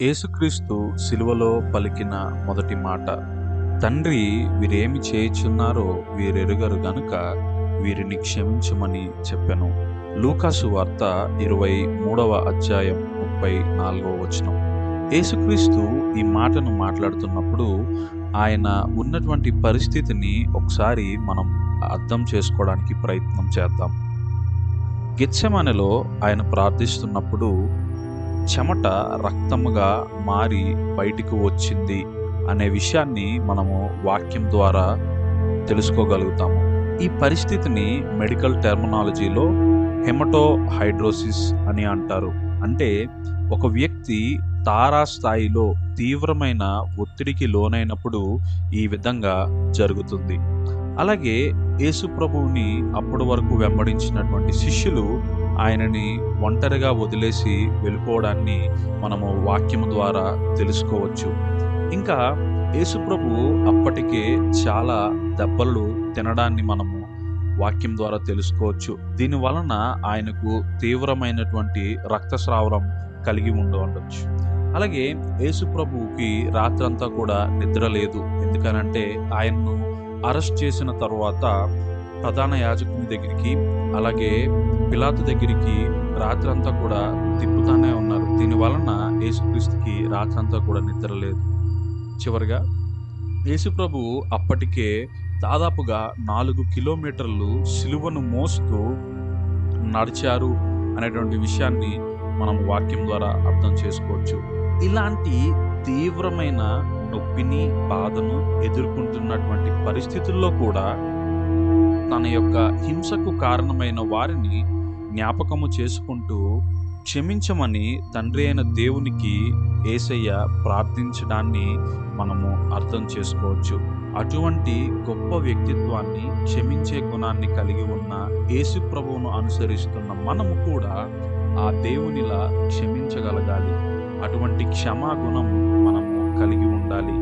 యేసుక్రీస్తు సిలువలో పలికిన మొదటి మాట, తండ్రి వీరేమి చేయుచున్నారో వీరెరుగరు గనుక వీరిని క్షమించుమని చెప్పెను. లూకాసు వార్త 23వ అధ్యాయం 34వ వచనం. యేసుక్రీస్తు ఈ మాటను మాట్లాడుతున్నప్పుడు ఆయన ఉన్నటువంటి పరిస్థితిని ఒకసారి మనం అర్థం చేసుకోవడానికి ప్రయత్నం చేద్దాం. గెత్సెమనెలో ఆయన ప్రార్థిస్తున్నప్పుడు చెమట రక్తముగా మారి బయటికి వచ్చింది అనే విషయాన్ని మనము వాక్యం ద్వారా తెలుసుకోగలుగుతాము. ఈ పరిస్థితిని మెడికల్ టెర్మినాలజీలో హెమటోహైడ్రోసిస్ అని అంటారు. అంటే ఒక వ్యక్తి తారాస్థాయిలో తీవ్రమైన ఒత్తిడికి లోనైనప్పుడు ఈ విధంగా జరుగుతుంది. అలాగే యేసు ప్రభువుని అప్పటి వరకు వెంబడించినటువంటి శిష్యులు ఆయనని ఒంటరిగా వదిలేసి వెళ్ళిపోవడాన్ని మనము వాక్యము ద్వారా తెలుసుకోవచ్చు. ఇంకా యేసు ప్రభువు అప్పటికే చాలా దెబ్బలు తినడాన్ని మనము వాక్యం ద్వారా తెలుసుకోవచ్చు. దీని వలన ఆయనకు తీవ్రమైనటువంటి రక్తస్రావం కలిగి ఉండవచ్చు. అలాగే యేసు ప్రభువుకి రాత్రంతా కూడా నిద్ర లేదు. ఎందుకనంటే ఆయన్ను అరెస్ట్ చేసిన తర్వాత ప్రధాన యాజకుని దగ్గరికి, అలాగే పిలాతు దగ్గరికి రాత్రంతా కూడా తిప్పుతానే ఉన్నారు. దీని వలన యేసుక్రీస్తుకి రాత్రంతా కూడా నిద్ర లేదు. చివరిగా యేసుప్రభువు అప్పటికే దాదాపుగా 4 కిలోమీటర్లు సిలువను మోస్తూ నడిచారు అనేటువంటి విషయాన్ని మనం వాక్యం ద్వారా అర్థం చేసుకోవచ్చు. ఇలాంటి తీవ్రమైన నొప్పిని, బాధను ఎదుర్కొంటున్నటువంటి పరిస్థితుల్లో కూడా తన యొక్క హింసకు కారణమైన వారిని జ్ఞాపకము చేసుకుంటూ క్షమించమని తండ్రి అయిన దేవునికి యేసయ్య ప్రార్థించడాన్ని మనము అర్థం చేసుకోవచ్చు. అటువంటి గొప్ప వ్యక్తిత్వాన్ని, క్షమించే గుణాన్ని కలిగి ఉన్న యేసు ప్రభువును అనుసరిస్తున్న మనము కూడా ఆ దేవునిలా క్షమించగలగాలి. అటువంటి క్షమాగుణం మనము కలిగి ఉండాలి.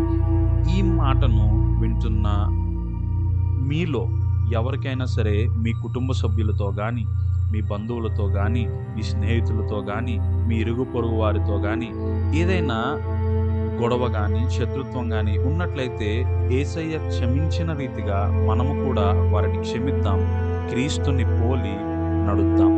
ఈ మాటను వింటున్న మీలో ఎవరికైనా సరే మీ కుటుంబ సభ్యులతో కానీ, మీ బంధువులతో కానీ, మీ స్నేహితులతో కానీ, మీ ఇరుగు పొరుగు వారితో కానీ ఏదైనా గొడవ కానీ, శత్రుత్వం కానీ ఉన్నట్లయితే యేసయ్య క్షమించిన రీతిగా మనము కూడా వారిని క్షమిద్దాం. క్రీస్తుని పోలి నడుద్దాం.